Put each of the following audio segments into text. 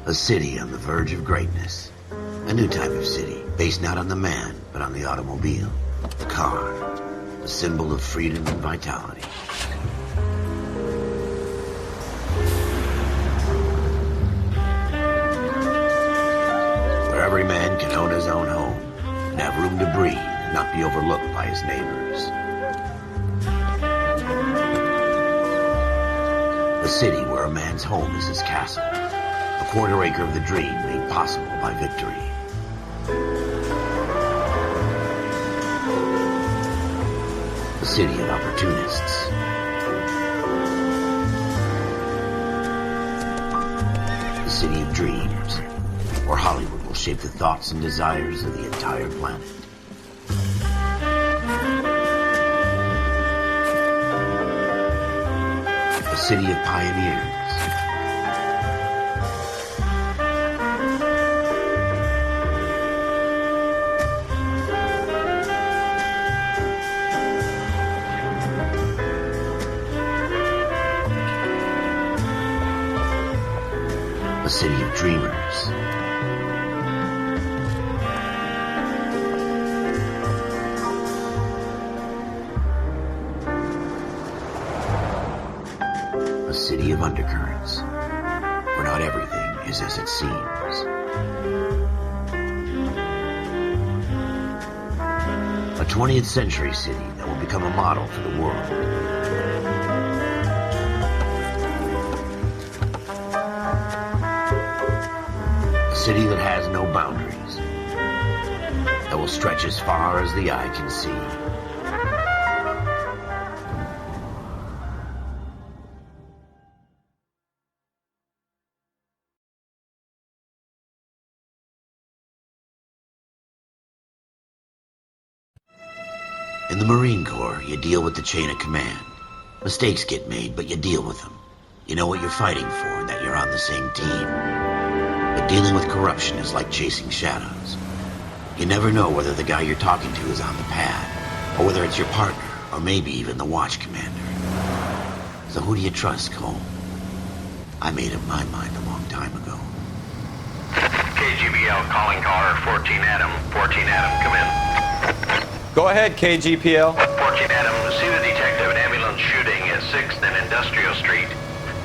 A city on the verge of greatness. A new type of city, based not on the man, but on the automobile. The car. The symbol of freedom and vitality. Where every man can own his own home, and have room to breathe, and not be overlooked by his neighbors. A city where a man's home is his castle. A quarter acre of the dream made possible by victory. A city of opportunists. A city of dreams, where Hollywood will shape the thoughts and desires of the entire planet. A city of pioneers. A city of dreamers. A city of undercurrents, where not everything is as it seems. A 20th century city that will become a model for the world. A city that has no boundaries, that will stretch as far as the eye can see. In the Marine Corps, you deal with the chain of command. Mistakes get made, but you deal with them. You know what you're fighting for and that you're on the same team. But dealing with corruption is like chasing shadows. You never know whether the guy you're talking to is on the pad, or whether it's your partner, or maybe even the watch commander. So who do you trust, Cole? I made up my mind a long time ago. KGBL calling caller 14 Adam. 14 Adam, come in. Go ahead, KGPL. 14 Adam, see the detective an ambulance shooting at 6th and Industrial Street.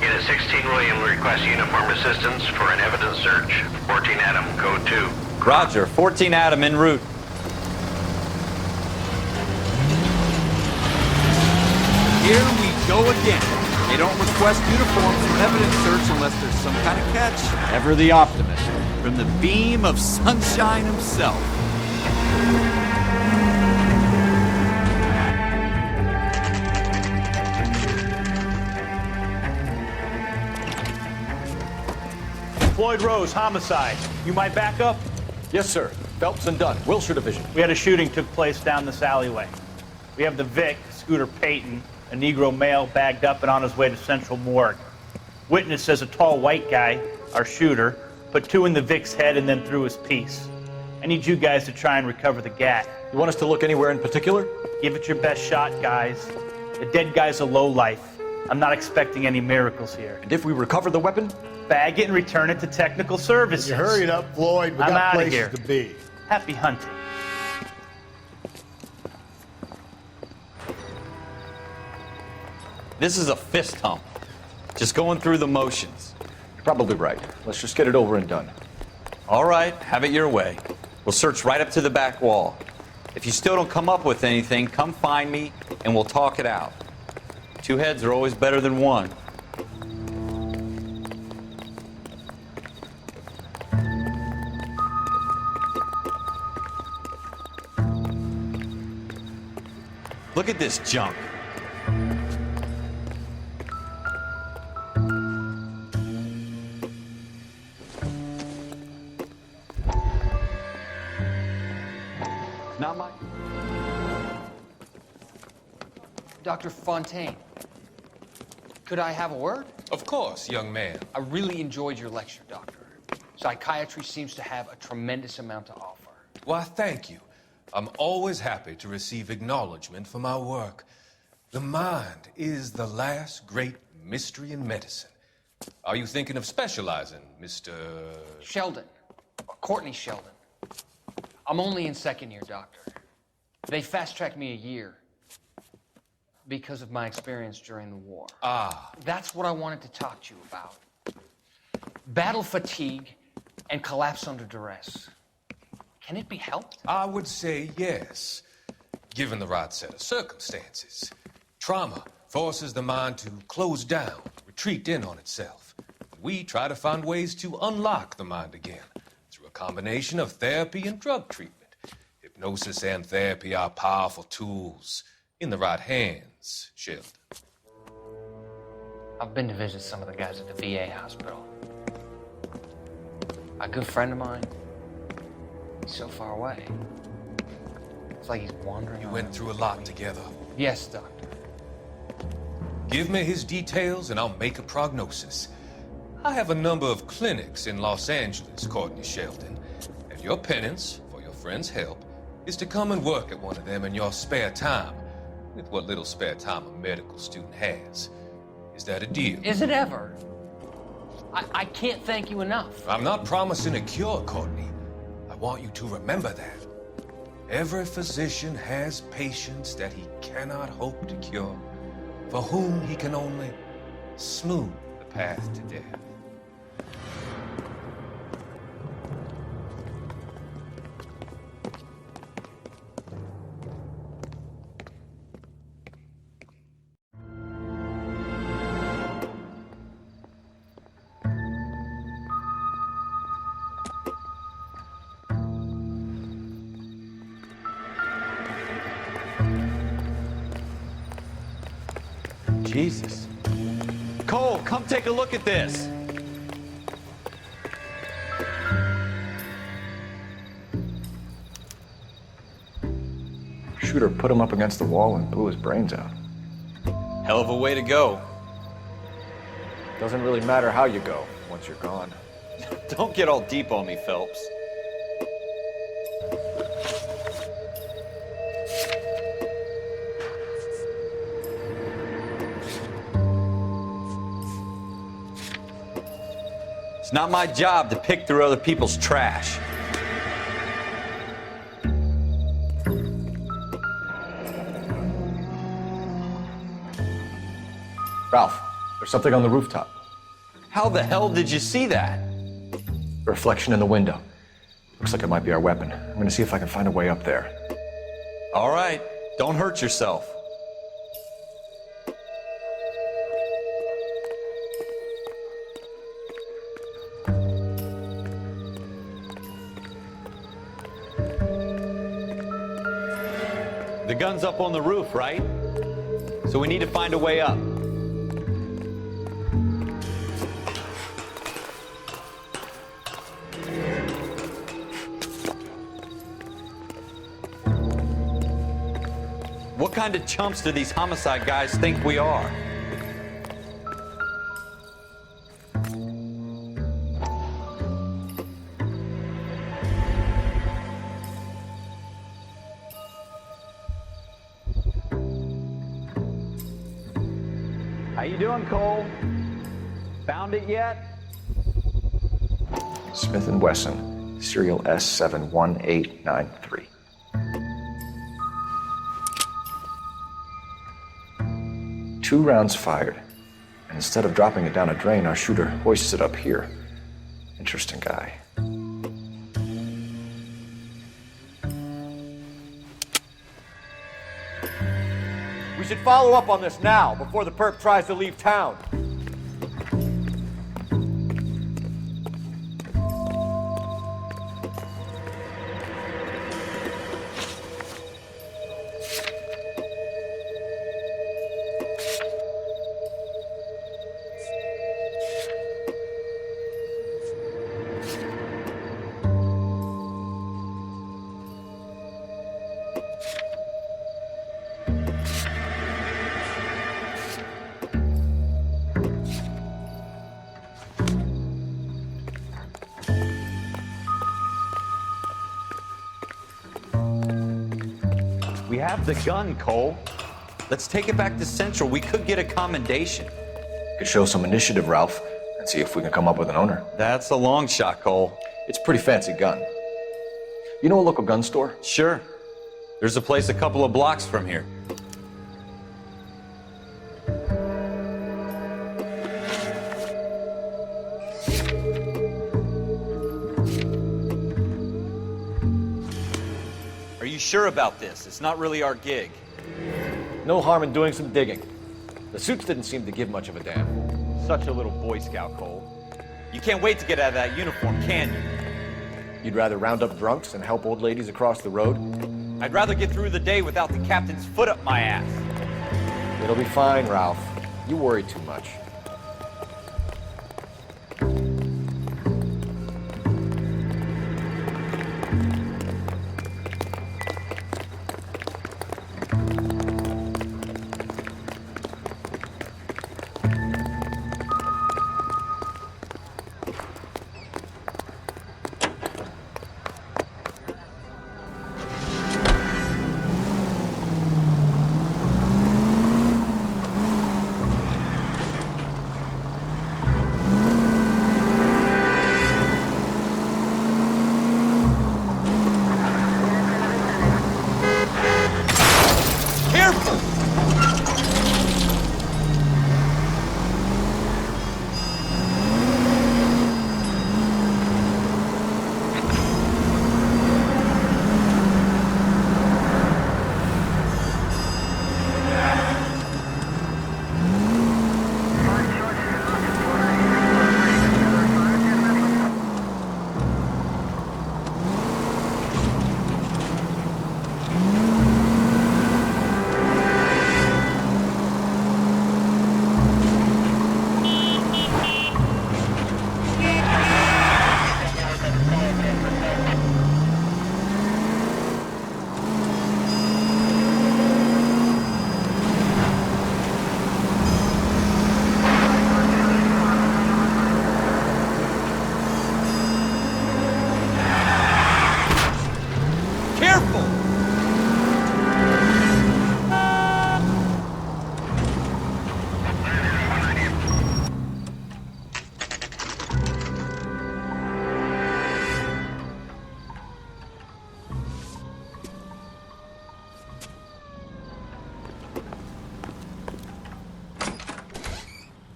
Unit 16 William requests uniform assistance for an evidence search. 14 Adam, code 2. Roger, 14 Adam en route. Here we go again. They don't request uniforms for evidence search unless there's some kind of catch. Ever the optimist. From the beam of sunshine himself. Floyd Rose, Homicide. You might back up? Yes, sir. Phelps and Dunn, Wilshire Division. We had a shooting took place down this alleyway. We have the Vic, Scooter Payton, a Negro male bagged up and on his way to Central Morgue. Witness says a tall white guy, our shooter, put 2 in the Vic's head and then threw his piece. I need you guys to try and recover the gat. You want us to look anywhere in particular? Give it your best shot, guys. The dead guy's a lowlife. I'm not expecting any miracles here. And if we recover the weapon? Bag it and return it to technical services. You hurry it up, Floyd. We I'm got outta places here. to be. Happy hunting. This is a fist hump. Just going through the motions. You're probably right. Let's just get it over and done. All right, have it your way. We'll search right up to the back wall. If you still don't come up with anything, come find me and we'll talk it out. 2 heads are always better than 1. Look at this junk. Not my... Dr. Fontaine, could I have a word? Of course, young man. I really enjoyed your lecture, Doctor. Psychiatry seems to have a tremendous amount to offer. Why, thank you. I'm always happy to receive acknowledgement for my work. The mind is the last great mystery in medicine. Are you thinking of specializing, Mr. Sheldon. Courtney Sheldon. I'm only in second year, Doctor. They fast-tracked me a year because of my experience during the war. Ah. That's what I wanted to talk to you about. Battle fatigue and collapse under duress. Can it be helped? I would say yes, given the right set of circumstances. Trauma forces the mind to close down, retreat in on itself. We try to find ways to unlock the mind again through a combination of therapy and drug treatment. Hypnosis and therapy are powerful tools in the right hands, Sheldon. I've been to visit some of the guys at the VA hospital. A good friend of mine, he's so far away. It's like he's wandering. You on went through a lot together. Yes, Doctor. Give me his details and I'll make a prognosis. I have a number of clinics in Los Angeles, Courtney Sheldon, and your penance, for your friend's help, is to come and work at one of them in your spare time, with what little spare time a medical student has. Is that a deal? Is it ever? I can't thank you enough. I'm not promising a cure, Courtney. I want you to remember that. Every physician has patients that he cannot hope to cure, for whom he can only smooth the path to death. Jesus. Cole, come take a look at this. Shooter put him up against the wall and blew his brains out. Hell of a way to go. Doesn't really matter how you go once you're gone. Don't get all deep on me, Phelps. It's not my job to pick through other people's trash. Ralph, there's something on the rooftop. How the hell did you see that? A reflection in the window. Looks like it might be our weapon. I'm gonna see if I can find a way up there. All right, don't hurt yourself. The gun's up on the roof, right? So we need to find a way up. What kind of chumps do these homicide guys think we are? How you doing, Cole? Found it yet? Smith & Wesson, serial S71893. Two rounds fired, and instead of dropping it down a drain, our shooter hoists it up here. Interesting guy. We should follow up on this now, before the perp tries to leave town. We have the gun, Cole. Let's take it back to Central. We could get a commendation. Could show some initiative, Ralph. and see if we can come up with an owner. That's a long shot, Cole. It's a pretty fancy gun. You know a local gun store? Sure. There's a place a couple of blocks from here. Are you sure about this? It's not really our gig. No harm in doing some digging. The suits didn't seem to give much of a damn. Such a little Boy Scout, Cole. You can't wait to get out of that uniform, can you? You'd rather round up drunks and help old ladies across the road? I'd rather get through the day without the captain's foot up my ass. It'll be fine, Ralph. You worry too much.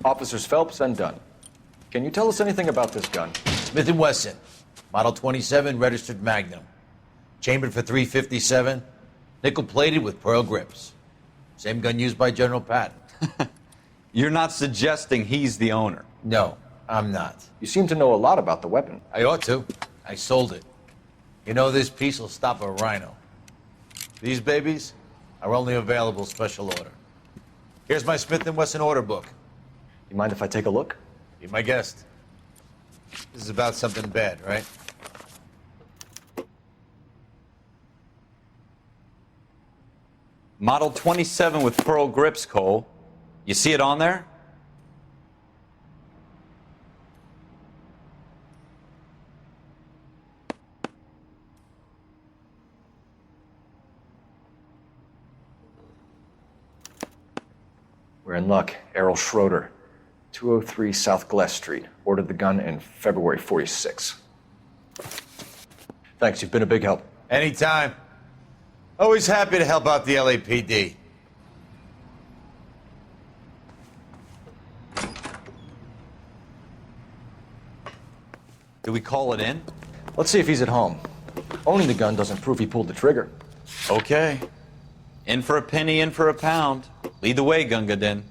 Officers Phelps and Dunn. Can you tell us anything about this gun? Smith & Wesson, Model 27, registered Magnum. Chambered for .357, nickel-plated with pearl grips. Same gun used by General Patton. You're not suggesting he's the owner? No, I'm not. You seem to know a lot about the weapon. I ought to. I sold it. You know, this piece will stop a rhino. These babies are only available special order. Here's my Smith & Wesson order book. You mind if I take a look? Be my guest. This is about something bad, right? Model 27 with pearl grips, Cole. You see it on there? We're in luck. Errol Schroeder, 203 South Glass Street. Ordered the gun in February '46. Thanks, you've been a big help. Anytime. Always happy to help out the LAPD. Do we call it in? Let's see if he's at home. Owning the gun doesn't prove he pulled the trigger. Okay. In for a penny, in for a pound. Lead the way, Gunga Din.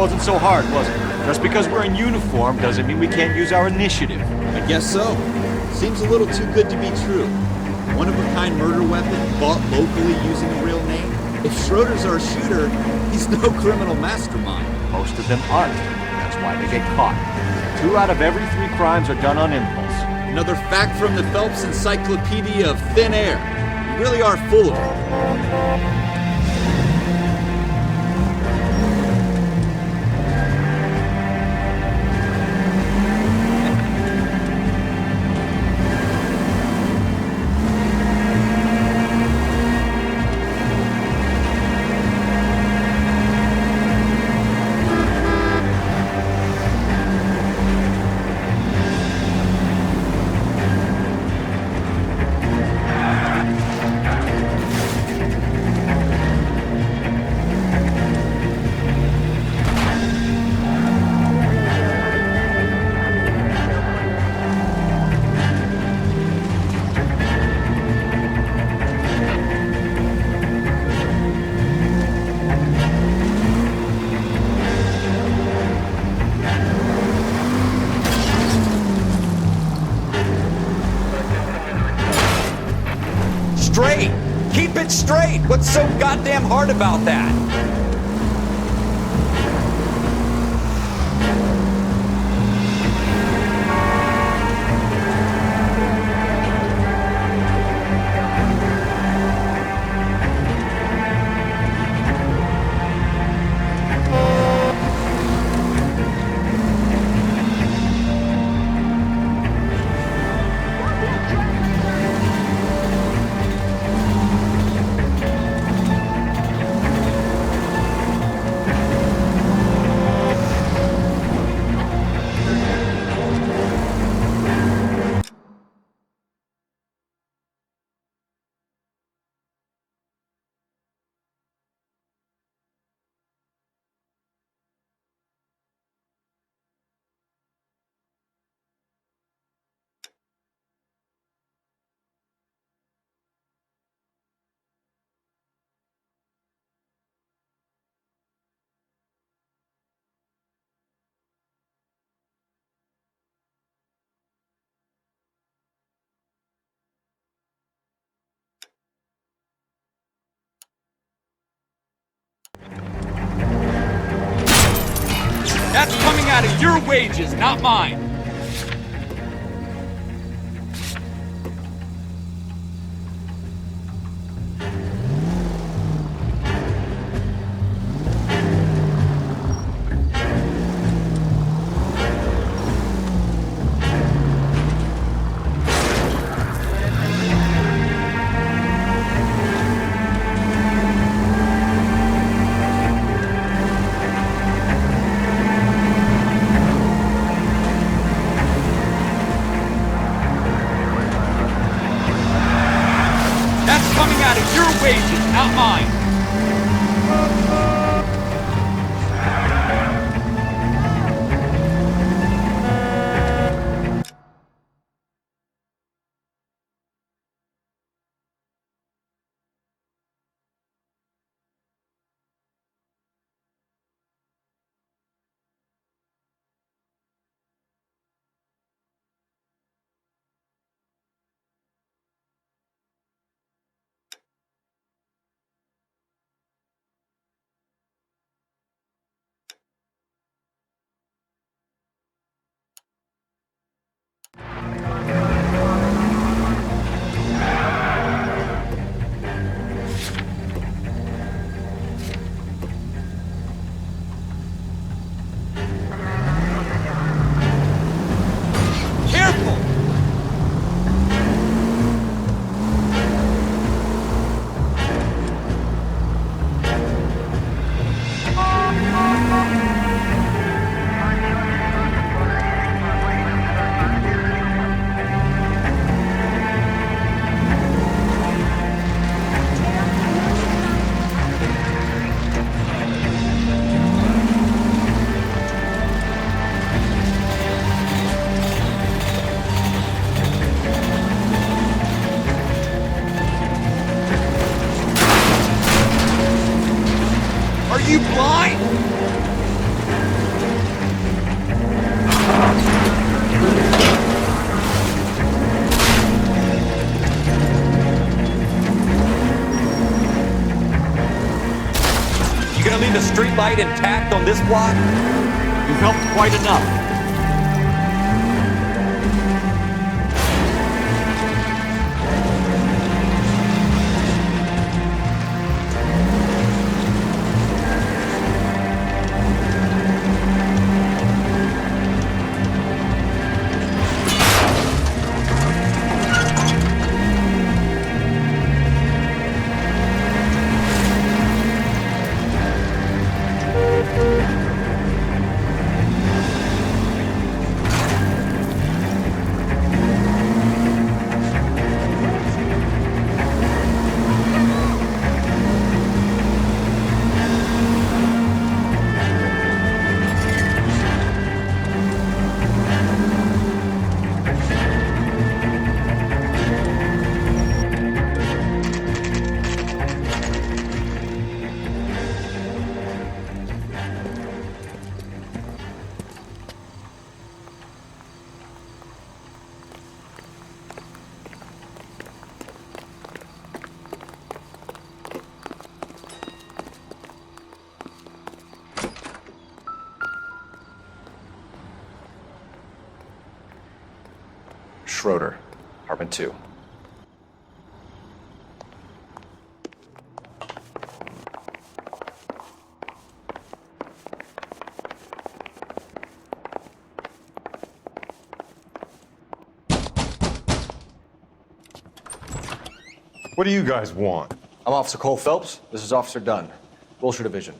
wasn't so hard, was it? Just because we're in uniform doesn't mean we can't use our initiative. I guess so. Seems a little too good to be true. One-of-a-kind murder weapon bought locally using a real name? If Schroeder's our shooter, he's no criminal mastermind. Most of them aren't. That's why they get caught. 2 out of every 3 crimes are done on impulse. Another fact from the Phelps Encyclopedia of Thin Air. You really are full of it. Straight! Keep it straight! What's so goddamn hard about that? That's coming out of your wages, not mine. light intact on this block? You've helped quite enough. Schroeder, apartment 2. What do you guys want? I'm Officer Cole Phelps. This is Officer Dunn, Wilshire Division.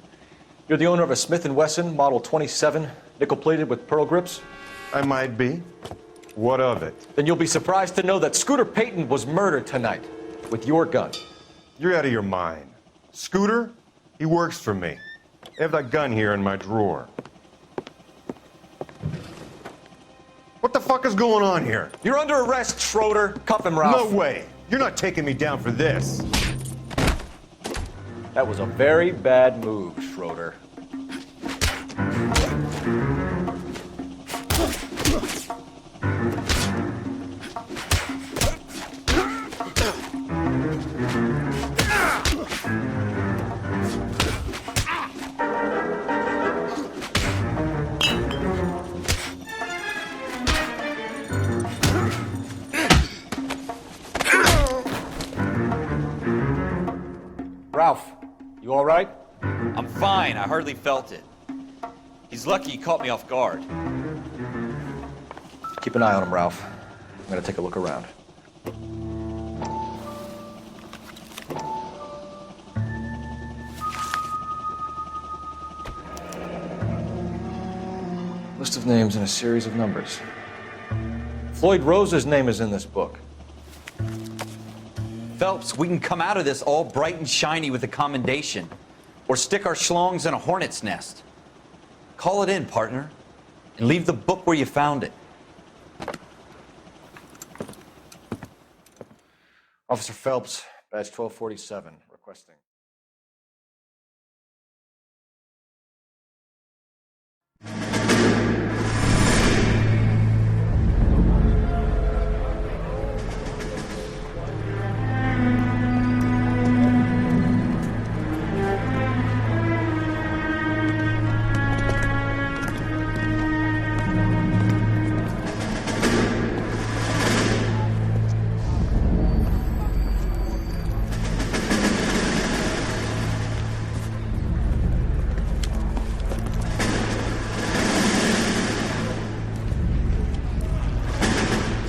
You're the owner of a Smith & Wesson Model 27, nickel-plated with pearl grips? I might be. What of it? Then you'll be surprised to know that Scooter Payton was murdered tonight with your gun. You're out of your mind. Scooter? He works for me. I have that gun here in my drawer. What the fuck is going on here? You're under arrest, Schroeder. Cuff him, Ralph. No way. You're not taking me down for this. That was a very bad move, Schroeder. Ralph, you all right? I'm fine. I hardly felt it. He's lucky he caught me off guard. Keep an eye on him, Ralph. I'm gonna take a look around. List of names and a series of numbers. Floyd Rose's name is in this book. Phelps, we can come out of this all bright and shiny with a commendation, or stick our schlongs in a hornet's nest. Call it in, partner, and leave the book where you found it. Officer Phelps, badge 1247, requesting.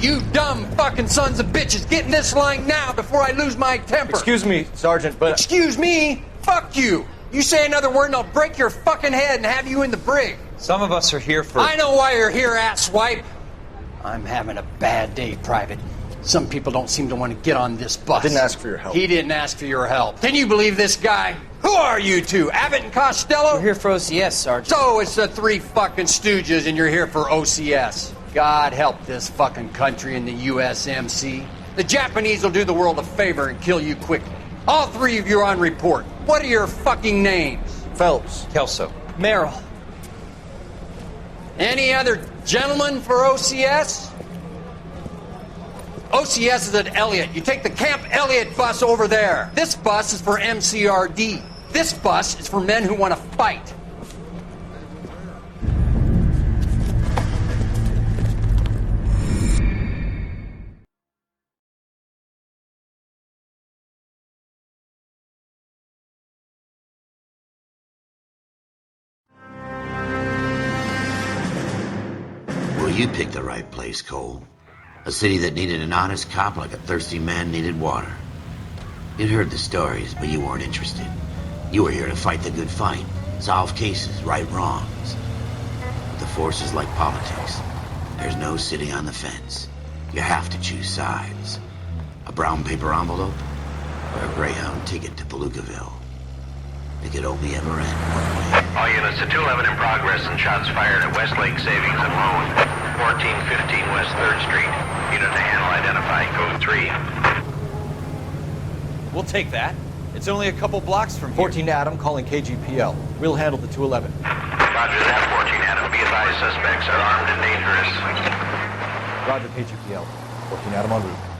You dumb fucking sons of bitches, get in this line now before I lose my temper. Excuse me, Sergeant, but... Excuse me? Fuck you. You say another word and I'll break your fucking head and have you in the brig. Some of us are here for... I know why you're here, asswipe. I'm having a bad day, Private. Some people don't seem to want to get on this bus. I didn't ask for your help. He didn't ask for your help. Can you believe this guy? Who are you two? Abbott and Costello? We're here for OCS, Sergeant. So it's the three fucking stooges and you're here for OCS. God help this fucking country and the USMC. The Japanese will do the world a favor and kill you quickly. All three of you are on report. What are your fucking names? Phelps. Kelso. Merrill. Any other gentlemen for OCS? OCS is at Elliott. You take the Camp Elliott bus over there. This bus is for MCRD. This bus is for men who want to fight. you picked the right place, Cole. A city that needed an honest cop like a thirsty man needed water. You'd heard the stories, but you weren't interested. You were here to fight the good fight, solve cases, right wrongs. But the force is like politics. There's no sitting on the fence. You have to choose sides. A brown paper envelope, or a Greyhound ticket to Palookaville. It could only ever end one way. All units to 211 in progress and shots fired at Westlake Savings and Loan, 1415 West 3rd Street. Unit to handle identifying code 3. We'll take that. It's only a couple blocks from here. 14 Adam calling KGPL. We'll handle the 211. Roger that, 14 Adam. Be advised, suspects are armed and dangerous. Roger KGPL. 14 Adam en route.